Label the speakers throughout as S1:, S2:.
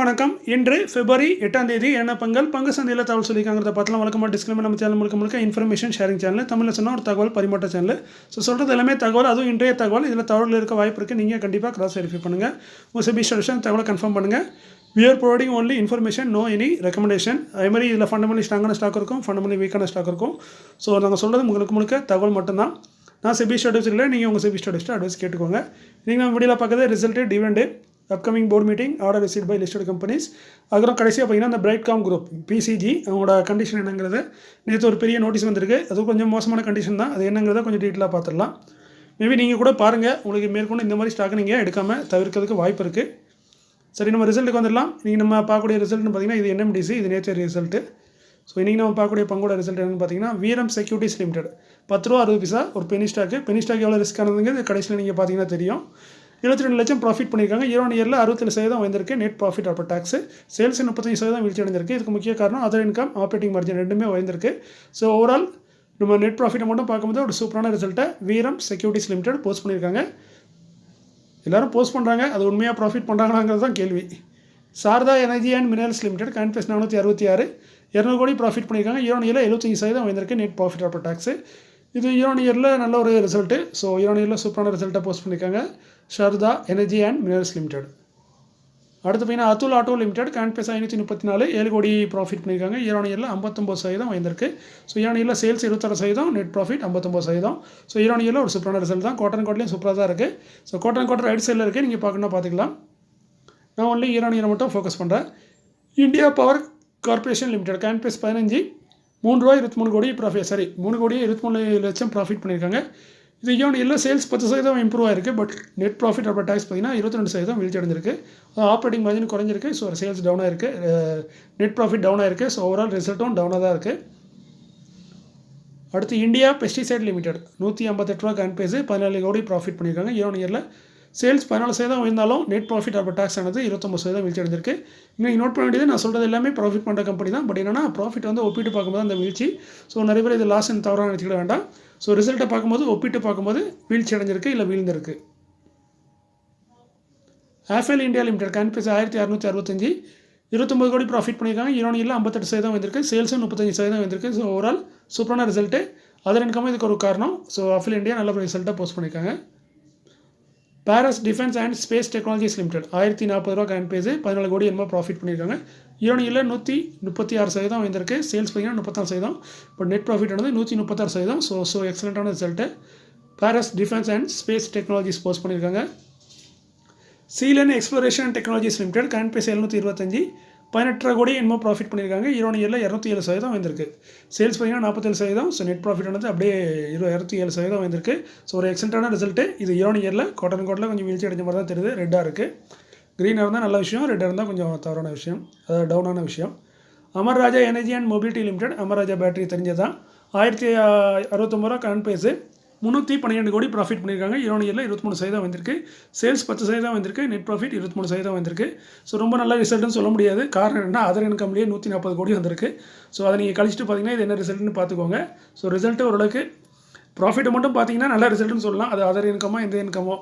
S1: வணக்கம். இன்று பிப்ரவரி 8ஆம் தேதி என்ன பங்கு சந்தையில் தகவல் சொல்லியிருக்காங்கிறத பார்த்தலாம். வழக்கமாக டிஸ்க்ளைமர் நம்ம சேனல் முழுக்க இன்ஃபர்மேஷன் ஷேரிங் சேனல், தமிழில் சொன்னால் ஒரு தகவல் பரிமாற்ற சேனல். சொல்கிறது எல்லாமே தகவல், அதுவும் இன்றைய தகவல். இதில் தகவல் இருக்க வாய்ப்பு இருக்குது. நீங்கள் கண்டிப்பாக கிராஸ் வெரிஃபை பண்ணுங்கள். உங்கள் செபி ஸ்டேஷன் தகவலை கன்ஃபார்ம் பண்ணுங்கள். We are providing only information, no any recommendation. அதே மாதிரி இதில் ஃபண்டமெண்டலி ஸ்ட்ராங்கான ஸ்டாக் இருக்கும், ஃபண்டமெண்டலி வீக்கான ஸ்டாக் இருக்கும். ஸோ நாங்கள் சொல்கிறது முழுக்க தகவல் மட்டும்தான். நான் செபி ஸ்டேட்டஸ் இல்லை, நீங்கள் உங்கள் செபி ஸ்டேட்டஸ்ட்டு அட்வைஸ் கேட்டுக்கோங்க. நீங்கள் நம்ம வீடியோவில் பார்க்குறது result, dividend, upcoming board meeting, order received by listed companies. அதுக்கப்புறம் கடைசியாக பார்த்தீங்கன்னா இந்த பிரைட்காம் குரூப் பிசிஜி அவங்களோட கண்டிஷன் என்னங்கிறது. நேற்று ஒரு பெரிய நோட்டீஸ் வந்திருக்கு, அது கொஞ்சம் மோசமான கண்டிஷன் தான். அது என்னங்கிறத கொஞ்சம் டீட்டெயிலாக பார்த்துடலாம். மேபி நீங்கள் கூட பாருங்கள், உங்களுக்கு மேற்கொண்டு இந்த மாதிரி ஸ்டாக் நீங்கள் எடுக்காமல் தவிர்க்கிறதுக்கு வாய்ப்பு இருக்குது. சரி, நம்ம ரிசல்ட்டுக்கு வந்துடலாம். இன்றைக்கி நம்ம பார்க்கக்கூடிய ரிசல்ட்னு பார்த்தீங்கன்னா இது என்எம்டிசி, இது நேச்சர் ரிசல்ட்டு. ஸோ இன்றைக்கி நம்ம பார்க்கக்கூடிய பங்கோட ரிசல்ட் என்னென்னு பார்த்தீங்கன்னா வீரம் செக்யூரிட்டிஸ் லிமிடெட் ₹10.60 ஒரு பெனி ஸ்டாக்கு. பெனி ஸ்டாக் எவ்வளோ ரிஸ்க் ஆனதுங்கிறது கடைசியில் நீங்கள் பார்த்தீங்கன்னா தெரியும். 72 லட்சம் ப்ராஃபிட் பண்ணியிருக்காங்க. இயரில் 67% வந்திருக்கு. Net profit after tax. Sales 35% வீழ்ச்சி அடைந்திருக்கு. இதுக்கு முக்கிய காரணம் அதர் இன்கம், ஆப்ரேட்டிங் மார்ஜின் ரெண்டுமே வந்திருக்கு. ஸோ ஓவரால் நம்ம நெட் ப்ராஃபிட்டை மட்டும் பார்க்கும்போது ஒரு சூப்பரான ரிசல்ட்டை வீரம் செக்யூரிட்டிஸ் லிமிடெட் போஸ்ட் பண்ணியிருக்காங்க. எல்லோரும் போஸ்ட் பண்ணுறாங்க, அது உண்மையாக ப்ராஃபிட் பண்ணுறாங்களாங்கிறது தான் கேள்வி. Sarda energy and minerals limited கான்ஃபெஸ் 466 200 கோடி ப்ராஃபிட் பண்ணியிருக்காங்க. இயரில் 75% வந்திருக்கு. Net profit after tax. இது இயரில் நல்ல ஒரு ரிசல்ட்டு. ஸோ இயரில் சூப்பரான ரிசல்ட்டை போஸ்ட் பண்ணியிருக்காங்க Sarda energy and minerals limited. அடுத்து பார்த்தீங்கன்னா அதுல் ஆட்டோ லிமிடெட் கான்ஃபெஸ் 534 7 கோடி ப்ராஃபிட் பண்ணியிருக்காங்க. இயரில் 59% வந்திருக்கு. ஸோ இயரில் சேல்ஸ் 26%, நெட் ப்ராஃபிட் 59%. ஸோ இயரில் ஒரு சூப்பரான ரிசல்ட் தான். குவார்ட்டர்லேயும் சூப்பராக தான் இருக்குது. ஸோ குவார்ட்டர் ரைட் சைடில் இருக்குது, நீங்கள் பார்க்கணுன்னா பார்த்துக்கலாம். நான் ஒன்லி இயர் மட்டும் ஃபோக்கஸ் பண்ணுறேன். இந்தியா பவர் கார்பரேஷன் லிமிடெட் கான்ஃபெஸ் 15 ₹3.23 கோடி ப்ராஃபிட், சரி 3,23 லட்சம் ப்ராஃபிட் பண்ணியிருக்காங்க. இது இயரில் சேல்ஸ் 10% இம்ப்ரூவ் ஆயிருக்கு. But net profit after tax பார்த்தீங்கன்னா 22% வீழ்ச்சி அடைஞ்சிருக்கு. ஆப்ரேட்டிங் மார்ஜின் குறைஞ்சிருக்கு. ஸோ சேல்ஸ் டவுன் ஆயிருக்கு, நெட் ப்ராஃபிட் டவுன் ஆயிருக்கு. ஸோ ஓவரால் ரிசல்ட்டும் டவுனாக தான் இருக்குது. அடுத்து இந்தியா பெஸ்டிசைட் லிமிடெட் ₹158 கான்ஃபெஸ் 14 கோடி ப்ராஃபிட் பண்ணியிருக்காங்க. இயரில் சேல்ஸ் 14% இருந்தாலும் நெட் ப்ராஃபிட் ஆஃப்டர் டாக்ஸ் ஆனது 29% வீழ்ச்சி அடைஞ்சிருக்கு. இன்னும் நோட் பண்ண வேண்டியது, நான் சொல்கிறது எல்லாமே ப்ராஃபிட் பண்ணுற கம்பெனி தான். பட் என்னன்னா ப்ராஃபிட் வந்து ஒப்பிட்டு பார்க்கும்போது அந்த வீழ்ச்சி. ஸோ நிறைய பேர் இது லாஸ்ன்னு தவறாக நினச்சிக்கிட வேண்டாம். ஸோ ரிசல்ட்டை பார்க்கும்போது ஒப்பிட்டு பார்க்கும்போது வீழ்ச்சி அடைஞ்சிருக்கு, இல்லை வீழ்ந்திருக்கு. ஆஃபேல் இந்தியா லிமிடெட் கான்ஃபெஸ் 1665 29 கோடி ப்ராஃபிட் பண்ணியிருக்காங்க. இயரில் 58% வந்திருக்கு. சேல்ஸும் 35% வந்திருக்கு. ஸோ ஓவரால் சூப்பரான ரிசல்ட்டு. அதர் இன்கம் இதுக்கு ஒரு காரணம். ஸோ ஆஃபேல் இந்தியா நல்ல ரிசல்ட்டை போஸ்ட் பண்ணியிருக்காங்க. Paras defence and space technologies limited ₹1040 கான்ஃபெஸ் 14 கோடி என்னமோ ப்ராஃபிட் பண்ணியிருக்காங்க. இயரில் 136% வந்திருக்கு. சேல்ஸ் பார்த்தீங்கன்னா 34%. பட் நெட் ப்ராஃபிட் ஆனது 136%. ஸோ எக்ஸலண்ட்டான result Paras defence and space technologies post பண்ணியிருக்காங்க. Selan exploration and technologies limited கான்ஃபெஸ் 725 18 கோடி என்னமோ ப்ராஃபிட் பண்ணியிருக்காங்க. இயரில் 207% வந்திருக்கு. சேல்ஸ் பார்த்தீங்கன்னா 47%. ஸோ நெட் ப்ராஃபிட் ஆனது அப்படியே 207% வந்திருக்கு. ஸோ ஒரு எக்ஸலண்ட்டான ரிசல்ட்டு. இது இயரில் குவார்ட்டரில் கொஞ்சம் வீழ்ச்சி அடைஞ்ச மாதிரி தான் தெரியுது. ரெட்டாக இருக்குது. க்ரீனாக இருந்தால் நல்ல விஷயம், ரெட்டாக இருந்தால் கொஞ்சம் தவறான விஷயம், அதாவது டவுனான விஷயம். Amar Raja energy and mobility limited Amar Raja battery தெரிஞ்சதான் ₹1069 கான்ஃபெஸ் 312 கோடி ப்ராஃபிட் பண்ணியிருக்காங்க. இயரில் 23% வந்திருக்கு. சேல்ஸ் 10% வந்திருக்கு. நெட் ப்ராஃபிட் 23% வந்திருக்கு. ஸோ ரொம்ப நல்ல ரிசல்ட்னு சொல்ல முடியாது. காரணம் என்னன்னா அதர் இன்கம்லேயே 140 கோடி வந்திருக்கு. ஸோ அதை நீங்கள் கழிச்சிட்டு பார்த்தீங்கன்னா இது என்ன ரிசல்ட்னு பார்த்துக்கோங்க. ஸோ ரிசல்ட்டு ஓரளவுக்கு ப்ராஃபிட்டை மட்டும் பார்த்தீங்கன்னா நல்ல ரிசல்ட்னு சொல்லலாம். அது அதர் இன்கமோ எந்த இன்கமோ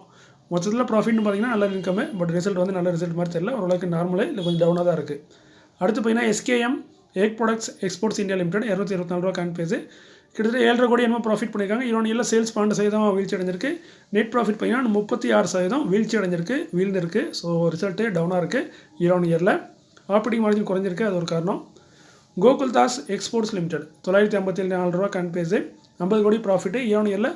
S1: மொத்தத்தில் ப்ராஃபிட்னு பார்த்தீங்கன்னா நல்ல இன்கமு. பட் ரிசல்ட் வந்து நல்ல ரிசல்ட் மாதிரி தெரியல, ஓரளவுக்கு நார்மலே இல்லை கொஞ்சம் டவுனாக தான் இருக்குது. அடுத்து பார்த்தீங்கன்னா SKM egg products exports India limited ₹224 கான்ஃபெஸ் கிட்டத்தட்ட 7.5 கோடி என்னமோ ப்ராஃபிட் பண்ணியிருக்காங்க. இயரில் சேல்ஸ் 12% வீழ்ச்சி அடைஞ்சிருக்கு. நெட் ப்ராஃபிட் பார்த்தீங்கன்னா 36% வீழ்ச்சி அடைஞ்சிருக்கு, வீழ்ந்திருக்கு. ஸோ ரிசல்ட்டு டவுனாக இருக்குது. இயரில் ஆப்ரேட்டிங் மார்ஜின் குறைஞ்சிருக்கு, அது ஒரு காரணம். கோகுல்தாஸ் எக்ஸ்போர்ட்ஸ் லிமிடெட் ₹954 கான்ஃபெஸ் 50 கோடி ப்ராஃபிட்டு. இயரில்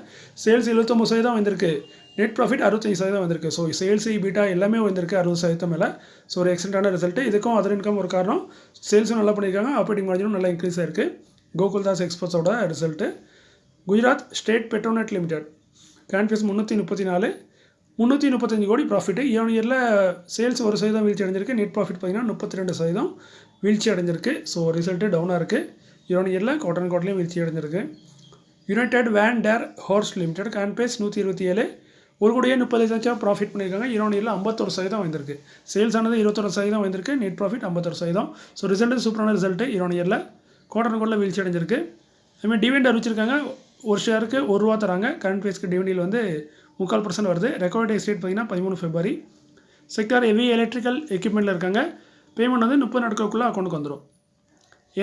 S1: சேல்ஸ் 79% வந்திருக்கு. நெட் ப்ராஃபிட் 65% வந்திருக்கு. ஸோ சேல்ஸ் பீட்டா எல்லாமே வந்திருக்கு 60% மேலே. ஸோ ஒரு எக்ஸலண்ட்டான ரிசல்ட்டு. இதுக்கும் அதர் இன்கம் ஒரு காரணம். சேல்ஸும் நல்லா பண்ணியிருக்காங்க, ஆப்ரேட்டிங் மார்ஜினும் நல்லா இன்க்ரீஸ் ஆயிருக்கு. கோகுல்தாஸ் எக்ஸ்போர்ட்ஸோட result. Gujarat state Petronet limited கான்ஃபெஸ் 334 335 கோடி ப்ராஃபிட்டு. இயரில் சேல்ஸ் 1% வீழ்ச்சி அடைஞ்சிருக்கு. நெட் ப்ராஃபிட் பார்த்தீங்கன்னா 32% வீழ்ச்சி அடைஞ்சிருக்கு. ஸோ ரிசல்ட்டு டவுனாக இருக்குது. இயரில் குவார்ட்டர்லேயும் வீழ்ச்சி அடைஞ்சிருக்கு. United Van Der Horst limited கான்ஃபெஸ் 127 1,30,00,000 லட்சம் ப்ராஃபிட் பண்ணியிருக்காங்க. இயரில் 51% வந்திருக்கு. சேல்ஸ் ஆனது 21% வந்திருக்கு. Net profit 51%. ஸோ ரிசல்ட்டு சூப்பரான ரிசல்ட்டு. இயரில் குவார்ட்டர் வீழ்ச்சி அடைஞ்சிருக்கு. அதுமாதிரி டிவிடெண்ட் அறிவிச்சிருக்காங்க. ஒரு ஷேருக்கு ₹1 தராங்க. கரண்ட் ப்ரைஸ்க்கு டிவிடெண்டில் வந்து 3/4% வருது. ரெக்கார்ட் டேட் பார்த்தீங்கன்னா 13 பிப்ரவரி. செக்டார் ஹெவி எலக்ட்ரிக்கல் எக்யூப்மெண்ட்டில் இருக்காங்க. பேமெண்ட் வந்து 30 நாட்களுக்குள்ளே அக்கௌண்ட்டுக்கு வந்துடும்.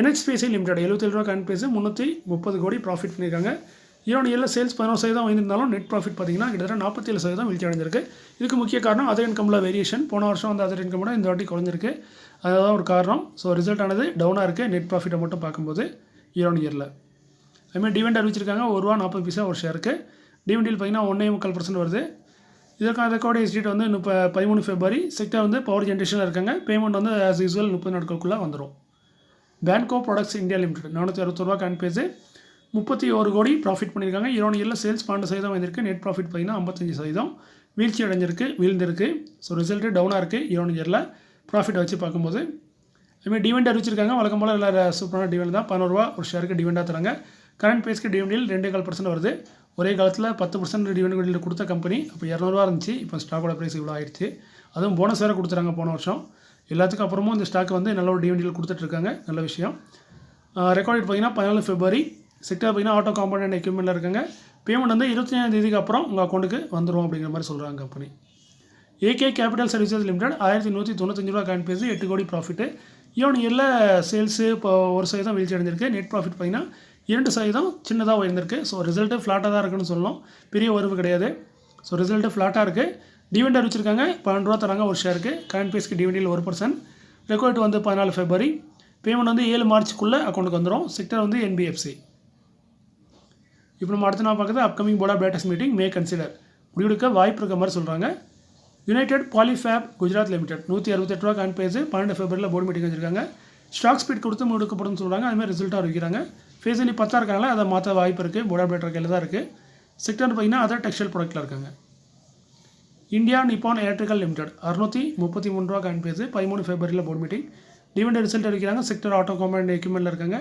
S1: NHPC லிமிடெட் 77 ரூபா காயின் பேஸு 330 கோடி ப்ராஃபிட் பண்ணியிருக்காங்க. இயர்ல சேல்ஸ் 11% வாங்கியிருந்தாலும் நெட் ப்ராஃபிட் பார்த்தீங்கன்னா கிட்டத்தட்ட 47% வீழ்ச்சி அடைஞ்சிருக்கு. இதுக்கு முக்கிய காரணம் அதர் இன்கமில் வேரியேஷன். போன வருஷம் வந்து அதர் இன்கமோட இந்த வாட்டி குறைஞ்சிருக்கு. அதுதான் ஒரு காரணம். ஸோ ரிசல்ட் ஆனது டவுனாக இருக்குது நெட் ப்ராஃபிட்டை மட்டும் பார்க்கும்போது இயரில். அதுமாதிரி டிவிடெண்ட் அறிவிச்சிருக்காங்க ₹1.40 ஒரு ஷேருக்கு. டிவிடெண்டில் பார்த்தீங்கன்னா 1.25% வருது. இதற்கான ரெக்கார்டு எஸ்டேட் வந்து 13 February. செக்டர் வந்து பவர் ஜென்ரேஷனில் இருக்காங்க. பேமெண்ட் வந்து ஆஸ் யூஸ்வல் 30 நாட்களுக்குள்ளே வந்துடும். பேன்கோ ப்ராடக்ட்ஸ் இந்தியா லிமிடெட் 461 ரூபா காயின் பேஸு 31 கோடி ப்ராஃபிட் பண்ணியிருக்காங்க. இயரில் சேல்ஸ் 12% வந்திருக்கு. நெட் ப்ராஃபிட் பார்த்தீங்கன்னா 55% வீழ்ச்சி வீழ்ந்திருக்கு. ஸோ ரிசல்ட்டு டவுனாக இருக்குது இயரில் ப்ராஃபிட் வச்சு பார்க்கும்போது. அதுமாதிரி டிவிடெண்ட் அறிவிச்சிருக்காங்க. வழக்கம் போல் எல்லா சூப்பரான டிவிடெண்ட் தான். ₹11 ஒரு ஷேருக்கு டிவிடெண்டாக தராங்க. கரண்ட் பேஸ்க்கு டிவிடெண்டில் 2.25% வருது. ஒரே காலத்தில் 10% டிவிடெண்ட் கொடுத்த கம்பெனி. அப்போ ₹200 இருந்துச்சு. இப்போ ஸ்டாக்கோட ப்ரைஸ் இவ்வளோ ஆயிடுச்சு. அதுவும் போனஸ் வேறு கொடுத்துறாங்க போன வருஷம். எல்லாத்துக்கும் அப்புறமும் இந்த ஸ்டாக் வந்து நல்ல ஒரு டிவிடெண்ட் கொடுத்துட்ருக்காங்க. நல்ல விஷயம். ரெக்கார்ட் பார்த்தீங்கன்னா 14 February. செக்டர் பார்த்தீங்கன்னா ஆட்டோ காம்பவுண்ட் அண்ட் எக்யூப்மெண்ட்டில் இருக்காங்க. பேமெண்ட் வந்து 25ஆம் தேதிக்கு அப்புறம் உங்கள் அக்கௌண்ட்டுக்கு வந்துடும் அப்படிங்கிற மாதிரி சொல்கிறாங்க company. AK capital services limited 1195 ரூபா காயின் பேஸு 8 கோடி ப்ராஃபிட்டு. இயரில் சேல்ஸு இப்போ 1% வீழ்ச்சி அடைஞ்சிருக்கு. நெட் ப்ராஃபிட் பார்த்தீங்கன்னா 2% சின்னதாக உயர்ந்திருக்கு. ஸோ ரிசல்ட்டு ஃப்ளாட்டாக தான் இருக்குன்னு சொல்லணும். பெரிய உறவு கிடையாது. ஸோ ரிசல்ட்டு ஃப்ளாட்டாக இருக்குது. டிவிடெண்ட் அறிவிச்சிருக்காங்க. ₹12 தராங்க ஒரு ஷேருக்கு. கரண்ட் பேஸ்க்கு டிவிடெண்டில் 1%. ரெக்கார்ட் வந்து 14 February. பேமெண்ட் வந்து 7 மார்ச்சுக்குள்ளே அக்கௌண்ட்டுக்கு வந்துடும். செக்டர் வந்து NBFC. இப்போ நம்ம அடுத்த நாள் பார்க்குறது upcoming board of directors meeting may consider முடிவெடுக்க வாய்ப்பு இருக்க மாதிரி சொல்கிறாங்க. யுனைடெட் பாலிஃபேப் குஜராத் லிமிடெட் 168 ரூபா காயின் பேஸு 12 February போர்டு மீட்டிங் வச்சிருக்காங்க. ஸ்டாக் ஸ்பீட் கொடுத்து முடிவெடுக்கப்படும் சொல்கிறாங்க. அதுமாதிரி ரிசல்ட்டாக அறிவிக்கிறாங்க. ஃபேஸ் பண்ணி 10 இருக்காங்களா அதை மாற்ற வாய்ப்பு இருக்குது. போர்ட் ஆஃப் டைரக்டர் கையில் தான் இருக்குது. செக்டர் பார்த்தீங்கன்னா அதர் டெக்ஸ்டைல் ப்ராடக்ட்டில் இருக்காங்க. இந்தியா நிப்பான் எலக்ட்ரிக்கல் லிமிடெட் 633 ரூபா காயின் பேஸு 13 February board meeting. Dividend result அறிவிக்கிறாங்க. செக்டர் ஆட்டோ காம்பவுண்ட் எக்யூப்மெண்ட்டில் இருக்காங்க.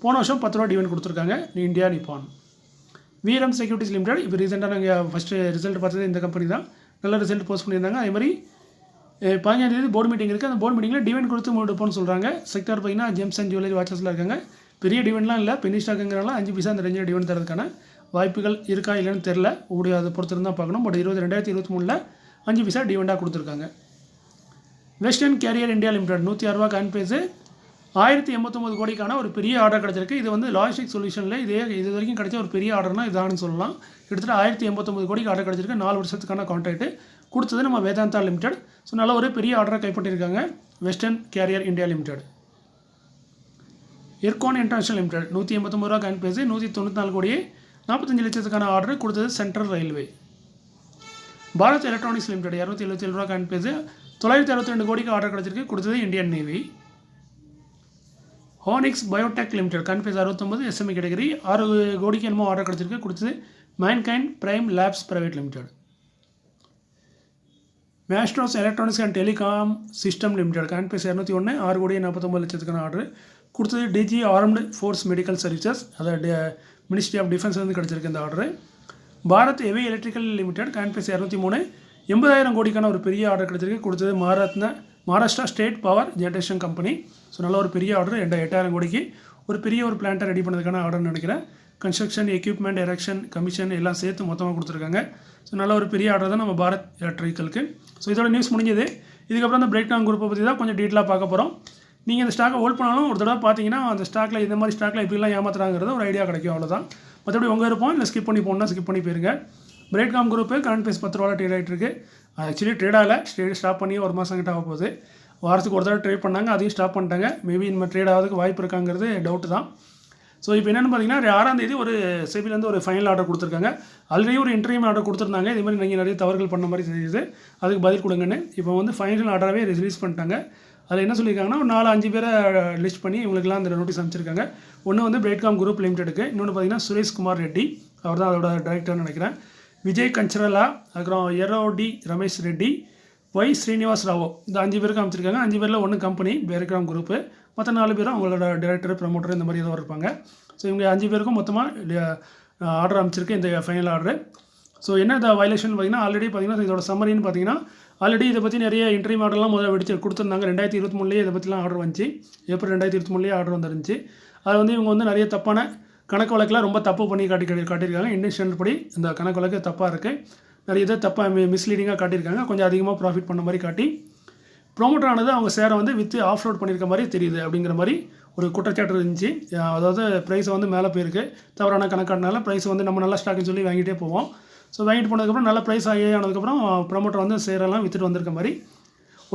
S1: போன வருஷம் ₹10 டிவிடெண்ட் கொடுத்துருக்காங்க. India Nippon. Veeram securities limited இப்போ ரீசெண்டாக நாங்கள் ஃபஸ்ட்டு ரிசல்ட் பார்த்தது இந்த கம்பெனி தான். நல்ல ரிசல்ட் போஸ்ட் பண்ணியிருந்தாங்க. அதேமாதிரி 15ஆம் தேதி போர்டு மீட்டிங் இருக்குது. அந்த போர்டு மீட்டிங்கில் டிவிடெண்ட் கொடுத்து முடிப்போம்னு சொல்கிறாங்க. செக்டர் பார்த்தீங்கன்னா ஜெம்ஸ் அண்ட் ஜுவல்லரி வாட்சஸில் இருக்காங்க. பெரிய டிவிடெண்ட்லாம் இல்லை. பெனி ஸ்டாக்குங்கிறனால 5% அந்த ரேஞ்சில் டிவிடெண்ட் தரதுக்கான வாய்ப்புகள் இருக்கா இல்லைன்னு தெரில. அதை பொறுத்து தான் பார்க்கணும். பட் 2023 5% டிவிடெண்டாக கொடுத்துருக்காங்க. வெஸ்டர்ன் கேரியர் இந்தியா லிமிடெட் 106 ரூபா காயின் பேஸு 1089 கோடிக்கான ஒரு பெரிய ஆர்டர் கிடச்சிருக்கு. இது வந்து லாஜிஸ்டிக் சொல்யூஷனில் இது வரைக்கும் கிடைச்ச ஒரு பெரிய ஆர்டர்னால் இதான்னு சொல்லலாம். கிட்டத்தட்ட 1089 கோடிக்கு ஆர்டர் கிடச்சிருக்கு. 4 வருஷத்துக்கான கான்ட்ராக்ட் கொடுத்தது நம்ம வேதாந்தா லிமிடெட். ஸோ நல்ல ஒரு பெரிய ஆர்டரை கைப்பற்றியிருக்காங்க western carrier India limited. Ircon international limited 189 ரூபா காயின் பேஸு 194 கோடியே 45 லட்சத்துக்கான ஆர்டர் கொடுத்தது central railway. Bharat electronics limited 277 ரூபா காயின் பேஸு 962 கோடிக்கு ஆர்டர் கிடச்சிருக்கு. கொடுத்தது இந்தியன் நேவி. ஹோனிக்ஸ் பயோடெக் லிமிடெட் காயின் பேஸ் 69 SME கேட்டகரி 6 கோடிக்கு என்னமோ ஆர்டர் கிடச்சிருக்கு. கொடுத்தது Mankind prime labs private limited. Maestros electronics and telecom system limited காயின் பேஸ் 201 6 கோடியே 49 லட்சத்துக்கான ஆர்டர் கொடுத்தது DG armed force medical services அதாவது மினிஸ்ட்ரி ஆஃப் டிஃபென்ஸ்லேருந்து கிடச்சிருக்கு இந்த order. Bharat heavy electrical limited காயின் பேஸ் 203 80,000 கோடிக்கான ஒரு பெரிய ஆர்டர் கிடச்சிருக்கு. கொடுத்தது Maharashtra state power generation company. So நல்ல ஒரு பெரிய ஆர்டர் 8,000 கோடிக்கு ஒரு பெரிய ஒரு பிளான்ட்டை ரெடி பண்ணதுக்கான ஆர்டர்னு நினைக்கிறேன். கன்ஸ்ட்ரக்ஷன் எக்யூப்மெண்ட் எரெக்ஷன் கமிஷன் எல்லாம் சேர்த்து மொத்தமாக கொடுத்துருக்காங்க. ஸோ நல்ல ஒரு பெரிய ஆர்டர் தான் நம்ம பாரத் எலக்ட்ரிக்கலுக்கு. ஸோ இதோட நியூஸ் முடிஞ்சது. இதுக்கப்புறம் அந்த பிரேக் டவுன் குரூப்பை பற்றி தான் கொஞ்சம் டீட்டெயிலாக பார்க்க போகிறோம். நீங்கள் இந்த ஸ்டாக்கை ஹோல்ட் பண்ணாலும் ஒரு தடவை பார்த்தீங்கன்னா அந்த ஸ்டாக்கில் இந்த மாதிரி ஸ்டாக்கில் எப்படிலாம் ஏமாத்துறாங்கிறது ஒரு ஐடியா கிடைக்கும். அவ்வளோதான். மற்றபடி உங்கள் இருப்போம் இல்லை ஸ்கிப் பண்ணி போகணுன்னா ஸ்கிப் பண்ணி போயிருங்க. பிரேட்காம் குரூப்பு கரண்ட் பேஸ் 10 ரூபா ட்ரேட் ஆகிட்டு இருக்கு. ஆக்சுவலி ட்ரேடாகல ஸ்டாப் பண்ணி ஒரு மாதம் கிட்ட ஆக போகுது. வாரத்துக்கு ஒரு தடவை ட்ரேட் பண்ணாங்க, அதையும் ஸ்டாப் பண்ணிட்டாங்க. மேபி இந்த ட்ரேட் ஆகிறதுக்கு வாய்ப்பு இருக்காங்கிறது டவுட்டு தான். ஸோ இப்போ என்னென்னு பார்த்தீங்கன்னா 6ஆம் தேதி ஒரு செபிலேருந்து ஒரு ஃபைனல் ஆர்டர் கொடுத்துருக்காங்க. ஆல்ரெடி ஒரு இன்டர்வியூ ஆர்டர் கொடுத்துருந்தாங்க. இதே மாதிரி நீங்கள் நிறைய தவறுகள் பண்ண மாதிரி தெரியுது, அதுக்கு பதில் கொடுங்கன்னு. இப்போ வந்து ஃபைனல் ஆர்டராகவே ரிலீஸ் பண்ணிட்டாங்க. அதில் என்ன சொல்லியிருக்காங்கன்னா ஒரு 4-5 பேரை லிஸ்ட் பண்ணி இவங்களுக்குலாம் அந்த நோட்டீஸ் அனுப்பிச்சிருக்காங்க. ஒன்று வந்து பிரேட்காம் குரூப் லிமிடெடுக்கு, இன்னொன்று பார்த்தீங்கன்னா சுரேஷ்குமார் ரெட்டி, அவர் தான் அதோட டைரக்டர்னு நினைக்கிறேன். விஜய் கஞ்சரலா, அதுக்கப்புறம் எரோடி ரமேஷ் ரெட்டி, ஒய் ஸ்ரீனிவாஸ் ராவோ, இந்த 5 பேருக்கு அமைச்சிருக்காங்க. 5 பேரில் ஒன்று கம்பெனி பிரேட்காம் குரூப்பு, மற்ற 4 பேரும் அவங்களோட டைரக்டர் ப்ரமோட்டர் இந்த மாதிரி ஏதோ இருப்பாங்க. ஸோ இவங்க 5 பேருக்கும் மொத்தமாக ஆர்டர் அமைச்சிருக்கு இந்த ஃபைனல் ஆர்டர். ஸோ என்ன இந்த வயலேஷன் பார்த்தீங்கன்னா ஆல்ரெடி பார்த்தீங்கன்னா இதோட சம்மரின்னு பார்த்தீங்கன்னா ஆல்ரெடி இதை பற்றி நிறைய இன்டர்வியூ ஆர்டர்லாம் முதல்ல வெடிச்சு கொடுத்துருந்தாங்க. 2023 இதை பற்றிலாம் ஆர்டர் வந்துச்சு. ஏப்ரல் 2023 ஆர்டர் வந்துருந்துச்சு. அது வந்து இவங்க வந்து நிறைய தப்பான கணக்கு வழக்கெலாம் ரொம்ப தப்பு பண்ணி காட்டியிருக்காங்க. இந்தியன் ஸ்டாண்டர்ட் படி இந்த கணக்கு வழக்கு தப்பாக இருக்குது. நிறைய இதை தப்பாக மிஸ்லீடிங்காக காட்டியிருக்காங்க. கொஞ்சம் அதிகமாக ப்ராஃபிட் பண்ண மாதிரி காட்டி ப்ரொமோட்டர் ஆனது அவங்க ஷேரை வந்து விற்று ஆஃப்லோட் பண்ணியிருக்க மாதிரி தெரியுது அப்படிங்கிற மாதிரி ஒரு குற்றச்சாட்டு இருந்துச்சு. அதாவது ப்ரைஸ் வந்து மேலே போயிருக்கு, தவறான கணக்காட்டினால ப்ரைஸ் வந்து நம்ம நல்லா ஸ்டாக்குன்னு சொல்லி வாங்கிட்டே போவோம். ஸோ வாங்கிட்டு போனதுக்கப்புறம் நல்ல ப்ரைஸ் ஆனதுக்கப்புறம் ப்ரொமோட்டர் வந்து ஷேரெல்லாம் விற்றுட்டு வந்திருக்க மாதிரி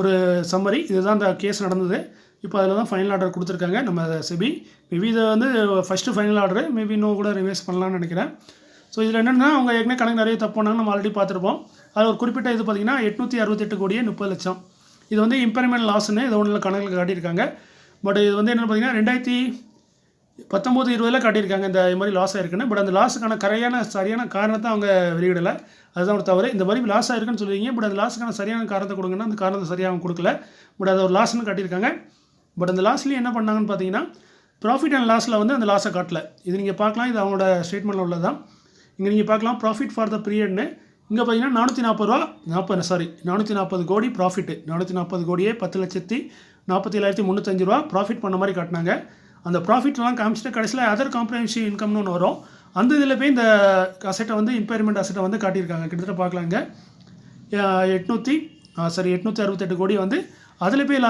S1: ஒரு சம்மரி. இதுதான் அந்த கேஸ் நடந்தது. இப்போ அதில் தான் ஃபைனல் ஆர்டர் கொடுத்துருக்காங்க நம்ம செபி. மேபி இதை வந்து ஃபஸ்ட்டு ஃபைனல் ஆர்டர், மேபி இன்னும் கூட ரிவைஸ் பண்ணலான்னு நினைக்கிறேன். ஸோ இதில் என்னென்னா அவங்க ஏற்கனவே கணக்கு நிறைய தப்பு பண்ணாங்க, நம்ம ஆல்ரெடி பார்த்துருப்போம். அதில் ஒரு குறிப்பிட்ட இது பார்த்திங்கன்னா 868 கோடியே 30 லட்சம். இது வந்து இம்பேர்மெண்ட் லாஸ்ன்னு இதை ஒன்றில் கணக்கில் காட்டியிருக்காங்க. பட் இது வந்து என்னென்னு பார்த்தீங்கன்னா 2019-20 காட்டியிருக்காங்க இந்த மாதிரி லாஸ் ஆயிருக்குன்னு. பட் அந்த லாஸுக்கான சரியான காரணத்தை அவங்க வெளியிடலை. அதுதான் ஒரு தவறு. இந்த மாதிரி லாஸ் ஆயிருக்குன்னு சொல்லுவீங்க, பட் அந்த லாஸுக்கான சரியான காரணத்தை கொடுங்கன்னா அந்த காரணத்தை சரியாக அவங்க கொடுக்கல. பட் அது ஒரு லாஸ்ன்னு காட்டியிருக்காங்க. பட் அந்த லாஸ்லேயும் என்ன பண்ணாங்கன்னு பார்த்தீங்கன்னா ப்ராஃபிட் அண்ட் லாஸில் வந்து அந்த லாஸை காட்டல. இது நீங்கள் பார்க்கலாம், இது அவங்களோட ஸ்டேட்மெண்ட்டில் உள்ளது தான். இங்கே நீங்கள் பார்க்கலாம் ப்ராஃபிட் ஃபார் த பீரியட்னு. இங்கே பார்த்தீங்கன்னா 440 கோடி ப்ராஃபிட்டு. 440 கோடியே 10,47,305 ரூபா ப்ராஃபிட் பண்ண மாதிரி காட்டினாங்க. அந்த ப்ராஃபிட்லாம் காமிச்சிட்டு கடைசியில் அதர் காம்ப்ரஹென்சிவ் இன்கம்னு ஒன்று வரும். அந்த இதில் போய் இந்த அசெட்டை வந்து இம்பேர்மெண்ட் அசெட்டை வந்து காட்டியிருக்காங்க. கிட்டத்தட்ட பார்க்கலாங்க 868 கோடி வந்து அதில் போய்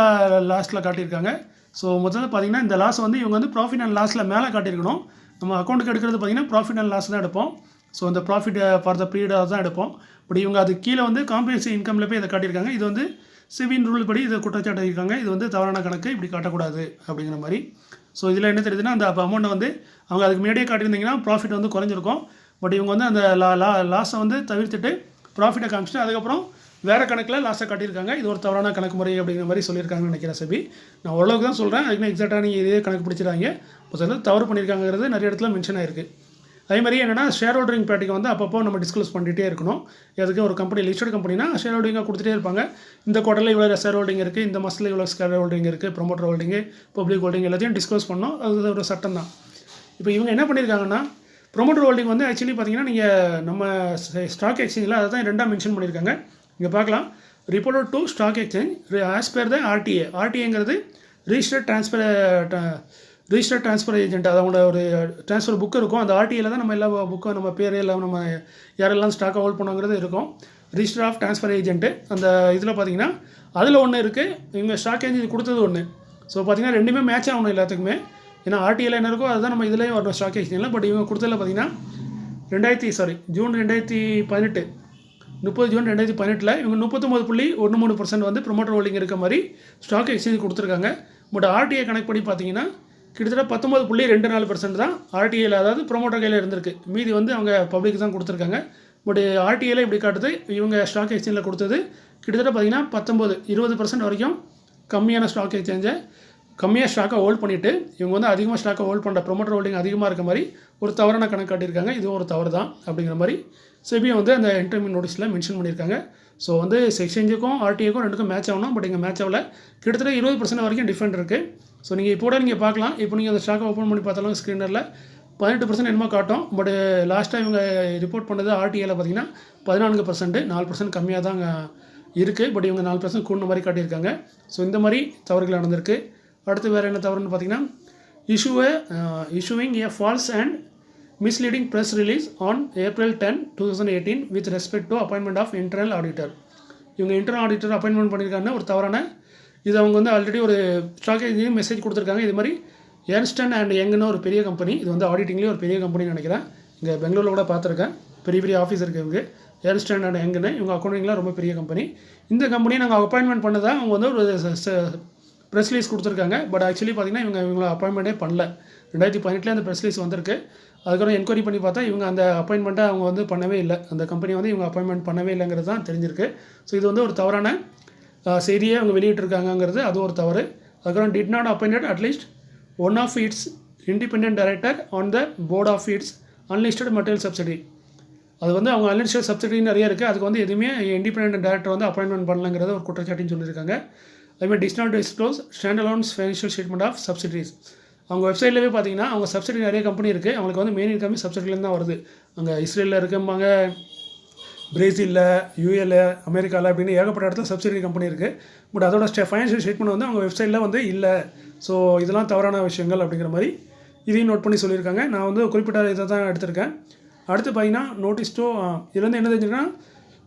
S1: லாஸ்ட்டில் காட்டியிருக்காங்க. ஸோ முதல்ல பார்த்தீங்கன்னா இந்த லாஸ் வந்து இவங்க வந்து ப்ராஃபிட் அண்ட் லாஸில் மேலே காட்டியிருக்கணும். நம்ம அக்கௌண்ட்டுக்கு எடுக்கிறது பார்த்தீங்கன்னா ப்ராஃபிட் அண்ட் லாஸ் தான் எடுப்போம். ஸோ அந்த ப்ராஃபிட் ஃபார் த பீரியடாக தான் எடுப்போம். பட் இவங்க அது கீழே வந்து காம்ப்ரஹென்சிவ் இன்கமில் போய் இதை காட்டியிருக்காங்க. இது வந்து செபியின் ரூல் படி இதை குற்றச்சாட்டு இருக்காங்க. இது வந்து தவறான கணக்கு, இப்படி காட்டக்கூடாது அப்படிங்கிற மாதிரி. ஸோ இதில் என்ன தெரியுதுன்னா அந்த அமௌண்ட்டை வந்து அவங்க அதுக்கு முன்னாடியே காட்டியிருந்தீங்கன்னா ப்ராஃபிட் வந்து குறைஞ்சிருக்கும். பட் இவங்க வந்து அந்த லாஸை வந்து தவிர்த்துட்டு ப்ராஃபிட்டை காமிச்சிட்டு அதுக்கப்புறம் வேறு கணக்கில் லாஸை காட்டியிருக்காங்க. இது ஒரு தவறான கணக்கு முறை அப்படிங்கிற மாதிரி சொல்லியிருக்காங்கன்னு நினைக்கிறேன் செபி. நான் ஓரளவுக்கு தான் சொல்கிறேன், அதுக்கு எக்ஸாக்டாக நீங்கள் இதே கணக்கு பிடிச்சிடாங்க. இப்போ வந்து தவறு பண்ணியிருக்காங்கிறது நிறைய இடத்துல மென்ஷன் ஆயிருக்கு. அதே மாதிரி என்னென்னா ஷேர் ஹோல்டிங் பேட்டிக்கு வந்து அப்பப்போ நம்ம டிஸ்க்ளோஸ் பண்ணிகிட்டே இருக்கணும். அதுக்கு ஒரு கம்பெனி லிஸ்டட் கம்பெனினா ஷேர் ஹோல்டிங்காக கொடுத்துட்டே இருப்பாங்க. இந்த குவார்ட்டரில் இவ்வளோ ஷேர் ஹோல்டிங் இருக்குது, இந்த மாதத்தில் இவ்வளோ ஷேர் ஹோல்டிங் இருக்குது, ப்ரொமோட்டர் ஹோல்டிங்கு, பப்ளிக் ஹோல்டிங் எல்லாத்தையும் டிஸ்க்ளோஸ் பண்ணணும். அது ஒரு சட்டம் தான். இப்போ இவங்க என்ன பண்ணியிருக்காங்கன்னா ப்ரொமோட்டர் ஹோல்டிங் வந்து ஆக்சுவலி பார்த்தீங்கன்னா நீங்கள் நம்ம ஸ்டாக் எக்ஸ்சேஞ்சில் அதை தான் ரெண்டாக மென்ஷன் பண்ணியிருக்காங்க. இங்கே பார்க்கலாம், reported to stock exchange as per the RTA. ஆர்டிஏங்கிறது ரிஜிஸ்டர்ட் ட்ரான்ஸ்ஃபர் ஏஜென்ட். அது அவங்களோட ஒரு ட்ரான்ஸ்ஃபர் புக் இருக்கும். அந்த ஆர்டிஏல தான் நம்ம எல்லா புக்கும் நம்ம பேர் எல்லாம் நம்ம யாரெல்லாம் ஸ்டாக்கை ஹோல்ட் பண்ணுங்கிறது இருக்கும். ரிஜிஸ்டர் ஆஃப் ட்ரான்ஸ்ஃபர் ஏஜென்ட்டு அந்த இதில் பார்த்தீங்கன்னா அதில் ஒன்று இருக்குது, இவங்க ஸ்டாக் எக்ஸ்சேஞ்ச் கொடுத்தது ஒன்று. ஸோ பார்த்தீங்கன்னா ரெண்டுமே மேட்ச் ஆகணும் எல்லாத்துக்குமே. ஏன்னா ஆர்டிஏல என்ன இருக்கோ அதுதான் நம்ம இதுலேயும் வரணும் ஸ்டாக் எக்ஸ்சேஞ்சில். பட் இவங்க கொடுத்ததில் பார்த்தீங்கன்னா ஜூன் 2018 30 ஜூன் 2018 இவங்க 39.13% வந்து ப்ரொமோட்டர் ஹோல்டிங் இருக்க மாதிரி ஸ்டாக் எக்ஸ்சேஞ்ச் கொடுத்துருக்காங்க. பட் ஆர்டிஏ கணக்குப்படி பார்த்தீங்கன்னா கிட்டத்தட்ட 19.24% தான் ஆர்டிஏல, அதாவது ப்ரொமோட்டர் கையில் இருந்திருக்கு. மீதி வந்து அவங்க பப்ளிக் தான் கொடுத்துருக்காங்க. பட் ஆர்டிஏல இப்படி காட்டுது, இவங்க ஸ்டாக் எக்ஸ்சேஞ்சில் கொடுத்தது கிட்டத்தட்ட பார்த்தீங்கன்னா 20% வரைக்கும் கம்மியான ஸ்டாக் எக்ஸ்சேஞ்சை கம்மியாக ஸ்டாக்கை ஹோல்ட் பண்ணிவிட்டு இவங்க வந்து அதிகமாக ஸ்டாக்கை ஹோல்ட் பண்ணுற ப்ரொமோட்டர் ஹோல்டிங் அதிகமாக இருக்க மாதிரி ஒரு தவறான கணக்கு காட்டியிருக்காங்க. இது ஒரு தவறு தான் அப்படிங்கிற மாதிரி செபியை வந்து அந்த இன்டர்மின் நோட்டீஸில் மென்ஷன் பண்ணியிருக்காங்க. ஸோ வந்து எக்ஸ்சேஞ்சுக்கும் ஆர்டிஏக்கும் ரெண்டுக்கும் மேட்ச் ஆகணும். பட் இங்கே மேட்ச் ஆகல. கிட்டத்தட்ட 20% வரைக்கும் டிஃப்ரெண்ட் இருக்குது. ஸோ நீங்கள் இப்போ நீங்கள் பார்க்கலாம், இப்போ நீங்கள் அந்த ஸ்டாக்கை ஓப்பன் பண்ணி பார்த்தாலும் ஸ்க்ரீனரில் 18% என்னமோ காட்டும். பட் லாஸ்ட்டாக இவங்க ரிப்போர்ட் பண்ணது ஆர்டிஏல பார்த்தீங்கன்னா 14%, 4% கம்மியாக தான் இருக்குது. பட் இவங்க 4% கூடுன மாதிரி காட்டியிருக்காங்க. ஸோ இந்த மாதிரி தவறுகள் நடந்திருக்கு. அடுத்து வேறு என்ன தவறுன்னு பார்த்தீங்கன்னா issuing a false and misleading press release on April 10, 2018 with respect to appointment of internal auditor. இவங்க இன்டர்னல் ஆடிட்டர் அப்பாயின்மெண்ட் பண்ணியிருக்காங்க ஒரு தவறான இது. அவங்க வந்து ஆல்ரெடி ஒரு ஸ்டாக் எக்ஸ்சேஞ்ச் மெசேஜ் கொடுத்துருக்காங்க. இது மாதிரி Ernst & Youngனு ஒரு பெரிய கம்பெனி, இது வந்து ஆடிட்டிங்லேயே ஒரு பெரிய கம்பெனின்னு நினைக்கிறேன். இங்கே பெங்களூரில் கூட பார்த்துருக்கேன், பெரிய ஆஃபீஸ் இருக்குது இவங்க. Ernst & Youngனு இவங்க அக்கௌண்டிங்லாம் ரொம்ப பெரிய கம்பெனி. இந்த கம்பெனியை நாங்கள் அப்பாயின்மெண்ட் பண்ணதாக அவங்க வந்து ஒரு ப்ரெஸ் ரிலீஸ் கொடுத்துருக்காங்க. பட் ஆக்சுவலி பார்த்தீங்கன்னா இவங்களை அப்பாயின்மெண்ட்டே பண்ணல. 2018 அந்த ப்ரெஸ் ரிலீஸ் வந்திருக்கு. அதுக்கப்புறம் என்கொயரி பண்ணி பார்த்தா இவங்க அந்த அப்பாயின்மெண்ட்டை அவங்க வந்து பண்ணவே இல்லை. அந்த கம்பெனி வந்து இவங்க அப்பாயின்மெண்ட் பண்ணவே இல்லைங்கிறது தான் தெரிஞ்சிருக்கு. ஸோ இது வந்து ஒரு தவறான செய்தியை அவங்க வெளியிட்டிருக்காங்கிறது அது ஒரு தவறு. அதுக்கப்புறம் did not appointed at least one of its independent director on the board of its unlisted material subsidy. அது வந்து அவங்க அன்லிஸ்டட் சப்சிடி நிறைய இருக்குது, அதுக்கு வந்து எதுவுமே இண்டிபெண்டன்ட் டைரக்டர் வந்து அப்பாயின்மெண்ட் பண்ணலங்கிறத ஒரு குற்றச்சாட்டின்னு சொல்லியிருக்காங்க. அதுமாதிரி does not disclose standalones financial statement of subsidies. அவங்க வெப்சைட்லேயே பார்த்தீங்கன்னா அவங்க சப்சிடி நிறைய கம்பெனி இருக்குது, அவங்களுக்கு வந்து மெயின் இன்கம் சப்சிடிலேருந்து தான் வருது. அங்கே இஸ்ரேலில் இருக்கும்பாங்க, பிரேசிலில், யூஏல, அமெரிக்காவில் அப்படின்னு ஏகப்பட்ட இடத்துல சப்சிடி கம்பெனி இருக்குது. பட் அதோட ஃபைனான்ஷியல் ஸ்டேட்மெண்ட் வந்து அவங்க வெப்சைட்டில் வந்து இல்லை. ஸோ இதெல்லாம் தவறான விஷயங்கள் அப்படிங்கிற மாதிரி இதையும் நோட் பண்ணி சொல்லியிருக்காங்க. நான் வந்து குறிப்பிட்ட இதை தான் எடுத்திருக்கேன். அடுத்து பார்த்தீங்கன்னா நோட்டீஸ் டூ, இதுலேருந்து என்ன தெரிஞ்சுன்னா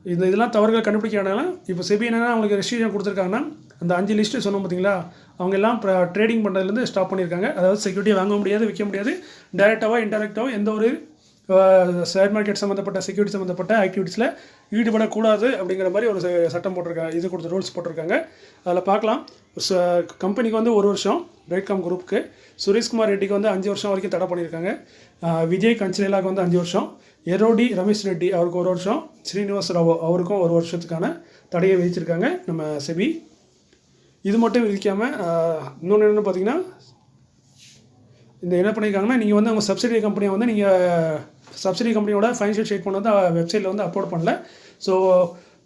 S1: இதெல்லாம் தவறுகள் கண்டுபிடிக்கிறாங்கன்னா இப்போ செபி என்னென்னா அவங்களுக்கு ரெஸ்ட்ரிக்ஷன் கொடுத்துருக்காங்கன்னா அந்த 5 லிஸ்ட்டு சொன்னோம் பார்த்தீங்களா, அவங்க எல்லாம் ட்ரேடிங் பண்ணுறதுலேருந்து ஸ்டாப் பண்ணியிருக்காங்க. அதாவது செக்யூரிட்டியை வாங்க முடியாது, விற்க முடியாது, டைரெக்டாவோ இன்டெரக்டாவோ எந்த ஒரு ஷேர் மார்க்கெட் சம்மந்தப்பட்ட செக்யூரிட்டி சம்மந்தப்பட்ட ஆக்டிவிட்டீஸில் ஈடுபடக்கூடாது அப்படிங்கிற மாதிரி ஒரு சட்டம் போட்டிருக்காங்க, இது கொடுத்த ரூல்ஸ் போட்டிருக்காங்க. அதில் பார்க்கலாம். கம்பெனிக்கு வந்து 1 வருஷம், பிரைட்காம் குரூப்புக்கு. சுரேஷ்குமார் ரெட்டிக்கு வந்து 5 வருஷம் வரைக்கும் தடை பண்ணியிருக்காங்க. விஜய் கன்சிலேலாவுக்கு வந்து 5 வருஷம், எரோடி ரமேஷ் ரெட்டி அவருக்கு 1 வருஷம், ஸ்ரீனிவாஸ் ராவ் அவருக்கும் 1 வருஷத்துக்கான தடையை விதிச்சிருக்காங்க நம்ம செபி. இது மட்டும் விதிக்காமல் இன்னொன்று என்னென்னு பார்த்தீங்கன்னா, இந்த என்ன பண்ணியிருக்காங்கன்னா, நீங்கள் வந்து அவங்க சப்சிடி கம்பெனியை வந்து நீங்கள் சப்சிடி கம்பெனியோட ஃபைனான்ஷியல் ஸ்டேட்மெண்ட் வந்து வெப்சைட்டில் வந்து அப்லோட் பண்ணல. ஸோ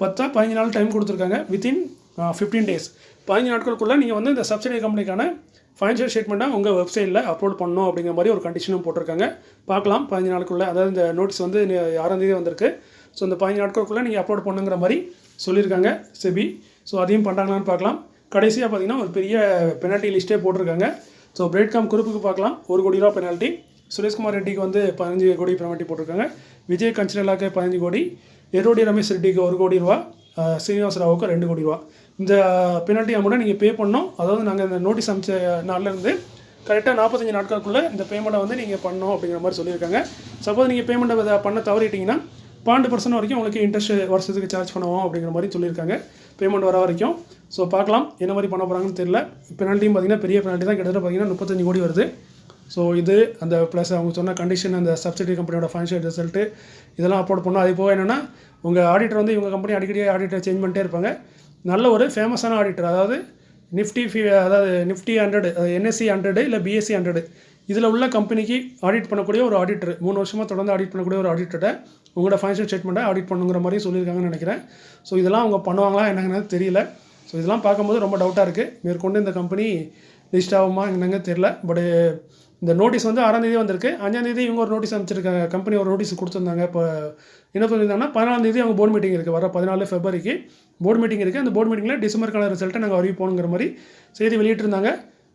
S1: 15 நாள் டைம் கொடுத்துருக்காங்க. வித்தின் 15 டேஸ், 15 நாட்களுக்குள்ளே நீங்கள் வந்து இந்த சப்சிடி கம்பெனிக்கான ஃபைனான்ஷியல் ஸ்டேட்மெண்ட்டாக உங்கள் வெப்சைட்டில் அப்லோட் பண்ணணும் அப்படிங்கிற மாதிரி ஒரு கண்டிஷனும் போட்டிருக்காங்க. பார்க்கலாம் 15 நாளுக்குள்ளே, அதாவது இந்த நோட்டீஸ் வந்து 6ஆம் தேதி வந்திருக்கு. ஸோ இந்த 15 நாட்களுக்குள்ளே நீங்கள் அப்லோட் பண்ணுங்கிற மாதிரி சொல்லியிருக்காங்க செபி. ஸோ அதையும் பண்ணுறாங்களான்னு பார்க்கலாம். கடைசியாக பார்த்தீங்கன்னா ஒரு பெரிய பெனால்ட்டி லிஸ்ட்டே போட்டிருக்காங்க. ஸோ பிரைட்காம் குரூப்புக்கு பார்க்கலாம் 1 கோடி ரூபா பெனால்ட்டி, சுரேஷ்குமார் ரெட்டிக்கு வந்து 15 கோடி பெனால்ட்டி போட்டிருக்காங்க, விஜய் கன்சிலேலாவுக்கு 15 கோடி, எரோடி ரமேஷ் ரெட்டிக்கு 1 கோடி ரூபா, ஸ்ரீனிவாஸ் ராவுக்கு 2 கோடி ரூபா. இந்த பெனால்ட்டி அமௌண்ட்டை நீங்கள் பே பண்ணோம். அதாவது நாங்கள் இந்த நோட்டீஸ் அனுப்பிச்ச நாள்லேருந்து கரெக்டாக 45 நாட்களுக்குள்ளே இந்த பேமெண்ட்டை வந்து நீங்கள் பண்ணணும் அப்படிங்கிற மாதிரி சொல்லியிருக்காங்க. சப்போஸ் நீங்கள் பேமெண்ட்டை பண்ண தவறிட்டிங்கன்னா 12% வரைக்கும் உங்களுக்கு இன்ட்ரெஸ்ட் வருஷத்துக்கு சார்ஜ் பண்ணுவோம் அப்படிங்கிற மாதிரி சொல்லியிருக்காங்க, பேமெண்ட் வர வரைக்கும். ஸோ பார்க்கலாம் என்ன மாதிரி பண்ண போகிறாங்கன்னு தெரியல. பெனால்ட்டியும் பார்த்திங்கன்னா பெரிய பெனால்ட்டி தான், கிட்டத்தட்ட பார்த்திங்கன்னா 35 கோடி வருது. ஸோ இது அந்த ப்ளஸ் அவங்க சொன்ன கண்டிஷன், அந்த சப்சிடி கம்பெனியோட ஃபைனான்ஷியல் ரிசல்ட்டு இதெல்லாம் அப்லோட் பண்ணோம். அது போக என்னென்னா, உங்கள் ஆடிட்டர் வந்து இவங்க கம்பெனி அடிக்கடி ஆடிட்டர் சேஞ்ச் பண்ணிட்டே இருப்பாங்க. நல்ல ஒரு ஃபேமஸான ஆடிட்டர், அதாவது நிஃப்டி 100, NSE 100 இல்லை BSE 100 இதில் உள்ள கம்பெனிக்கு ஆடிட் பண்ணக்கூடிய ஒரு ஆடிட்டர், 3 வருஷமாக தொடர்ந்து ஆடிட் பண்ணக்கூடிய ஒரு ஆடிட்டரை உங்களோட ஃபைனான்ஷியல் ஸ்டேட்மெண்ட்டை ஆடிட் பண்ணுங்கிற மாதிரி சொல்லியிருக்காங்கன்னு நினைக்கிறேன். ஸோ இதெல்லாம் அவங்க பண்ணுவாங்களா என்னங்கன்னு தெரியல. ஸோ இதெல்லாம் பார்க்கும்போது ரொம்ப டவுட்டாக இருக்குது. மேற்கொண்டு இந்த கம்பெனி லிஸ்ட் ஆகுமா என்னங்க தெரியல. பட் இந்த நோட்டீஸ் வந்து 6ஆம் தேதி வந்திருக்கு. 5ஆம் தேதி இவங்க ஒரு நோட்டீஸ் அனுப்பிச்சிருக்காங்க, கம்பெனி ஒரு நோட்டீஸ் கொடுத்துருந்தாங்க. இப்போ என்ன சொல்லியிருந்தாங்கன்னா 14ஆம் தேதி அவங்க போர்டு மீட்டிங் இருக்குது, வர 14 ஃபெப்ரவரிக்கு போர்டு மீட்டிங் இருக்குது. அந்த போர்டு மீட்டிங்கில் டிசம்பருக்கான ரிசல்ட்டை நாங்கள் அறிவிப்போங்கிற மாதிரி செய்தி வெளியிட்டிருந்தாங்க.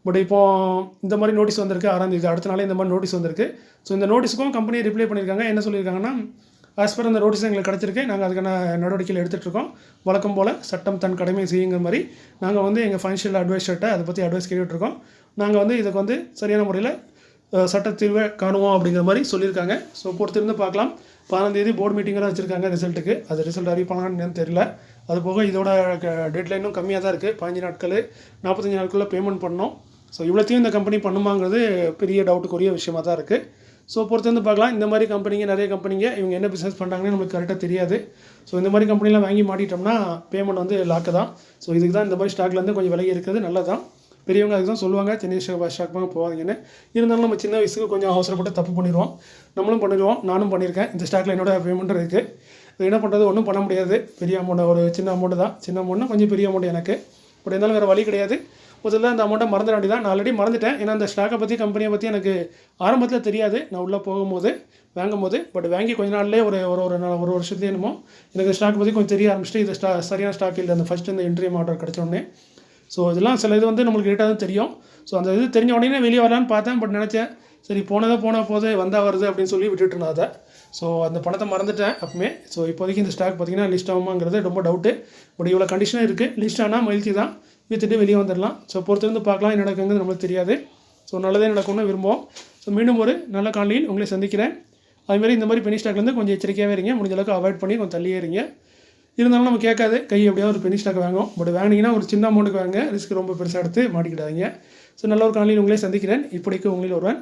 S1: பட் இப்போது இந்த மாதிரி நோட்டீஸ் வந்திருக்கு 6ஆம் தேதி, அடுத்த நாளே இந்த மாதிரி நோட்டீஸ் வந்திருக்கு. ஸோ இந்த நோட்டீஸுக்கும் கம்பெனி ரிப்ளை பண்ணியிருக்காங்க. என்ன சொல்லியிருக்காங்கன்னா, ஆஸ் பர் அந்த நோட்டீஸ் எங்களுக்கு கிடச்சிருக்கு, நாங்கள் அதுக்கான நடவடிக்கைகள் எடுத்துகிட்ருக்கோம், வழக்கம் போல் சட்டம் தன் கடமை செய்யுங்கிற மாதிரி நாங்கள் வந்து எங்கள் ஃபைனான்ஷியல் அட்வைசர்கிட்ட அதை பற்றி அட்வைஸ் கேட்டுட்ருக்கோம். நாங்கள் வந்து இதுக்கு வந்து சரியான முறையில் சட்டத்தீர்வை காணுவோம் அப்படிங்கிற மாதிரி சொல்லியிருக்காங்க. ஸோ பொறுத்திருந்து பார்க்கலாம். 15ஆம் தேதி போர்டு மீட்டிங்காக வச்சுருக்காங்க ரிசல்ட்டுக்கு. அது ரிசல்ட் அறிவிப்பாங்கன்னு தெரியல. அது போக இதோட டெட்லைனும் கம்மியாக தான் இருக்குது, 15 நாட்கள், 45 நாட்களில் பேமெண்ட் பண்ணோம். ஸோ இவ்வளோத்தையும் இந்த கம்பெனி பண்ணுமாங்கிறது பெரிய டவுட்டுக்குரிய விஷயமாக தான் இருக்குது. ஸோ பொறுத்திருந்து பார்க்கலாம். இந்த மாதிரி கம்பெனிங்க, நிறைய கம்பெனிங்க இவங்க என்ன பிஸ்னஸ் பண்ணுறாங்கன்னு நம்மளுக்கு கரெக்டாக தெரியாது. ஸோ இந்த மாதிரி கம்பெனிலாம் வாங்கி மாட்டிட்டோம்னா பேமெண்ட் வந்து லாக்கு தான். ஸோ இதுக்கு தான் இந்த மாதிரி ஸ்டாக்லேருந்து கொஞ்சம் விலகி இருக்கிறது நல்லது தான். பெரியவங்க அதுக்கு தான் சொல்லுவாங்க, சென்னை ஸ்டாக் வாங்க போகாதீங்கன்னு. இருந்தாலும் நம்ம சின்ன வயசுக்கு கொஞ்சம் அவசரப்பட்டு தப்பு பண்ணிடுவோம், நம்மளும் பண்ணிடுவோம். நானும் பண்ணியிருக்கேன். இந்த ஸ்டாக்கில் என்னோட பேமெண்ட்டும் இருக்குது. என்ன பண்ணுறது, ஒன்றும் பண்ண முடியாது. பெரிய அமௌண்ட்டு, ஒரு சின்ன அமௌண்ட்டு தான். சின்ன அமௌண்ட்னா கொஞ்சம் பெரிய அமௌண்ட் எனக்கு. பட் இருந்தாலும் வேறு வழி கிடையாது. முதல்ல அந்த அமௌண்ட்டை மறந்துட வேண்டி தான். நான் ஆல்ரெடி மறந்துட்டேன். ஏன்னா அந்த ஸ்டாக்கை பற்றி, கம்பெனியை பற்றி எனக்கு ஆரம்பத்தில் தெரியாது, நான் உள்ளே போகும்போது வாங்கும்போது. பட் வாங்கி கொஞ்ச நாள்லேயே ஒரு வருஷத்துலேயே என்னமோ எனக்கு ஸ்டாக் பற்றி கொஞ்சம் தெரிய ஆரம்பிச்சிட்டு, இது சரியான ஸ்டாக் இல்லை, அந்த ஃபஸ்ட்டு இந்த இன்ட்ரீம் ஆர்டர் கிடச்சோடனே. ஸோ இதெல்லாம் சில இது வந்து நம்மளுக்கு லேட்டாக தான் தெரியும். ஸோ அந்த இது தெரிஞ்ச உடனே வெளியே வரலான்னு பார்த்தேன். பட் நினச்சேன், சரி போனால் போதே வந்தால் வருது அப்படின்னு சொல்லி விட்டுட்டு இருந்தேன் அதை. ஸோ அந்த பணத்தை மறந்துட்டேன் அப்பவுமே. ஸோ இப்போதைக்கு இந்த ஸ்டாக் பார்த்திங்கன்னா லிஸ்ட் ஆகுமாங்கிறது ரொம்ப டவுட்டு. பட் இவ்வளோ கண்டிஷனாக இருக்குது. லிஸ்ட் ஆனால் மகிழ்ச்சி தான், விற்றுட்டு வெளியே வந்துடலாம். ஸோ பொறுத்திருந்து பார்க்கலாம் என்ன நடக்குங்கிறது நம்மளுக்கு தெரியாது. ஸோ நல்லதே நடக்கும்னு விரும்புவோம். ஸோ மீண்டும் ஒரு நல்ல காலையில் உங்களை சந்திக்கிறேன். அதுமாதிரி இந்த மாதிரி பெனி ஸ்டாக்லேருந்து கொஞ்சம் எச்சரிக்கையாகவே இருங்க, முடிஞ்ச அளவுக்கு அவாய்ட் பண்ணி கொஞ்சம் தள்ளியே இருங்க. இருந்தாலும் நம்ம கேட்காது, கை எப்படியாவது ஒரு பெனி ஸ்டாக் வாங்கும். பட் வாங்கினீங்கன்னா ஒரு சின்ன அமௌண்ட்டுக்கு வாங்க, ரிஸ்க் ரொம்ப பெருசாக எடுத்து மாட்டிக்கிடாதீங்க. ஸோ நல்ல ஒரு காலையில் உங்களே சந்திக்கிறேன். இப்படிக்கு உங்களில் ஒருவன்.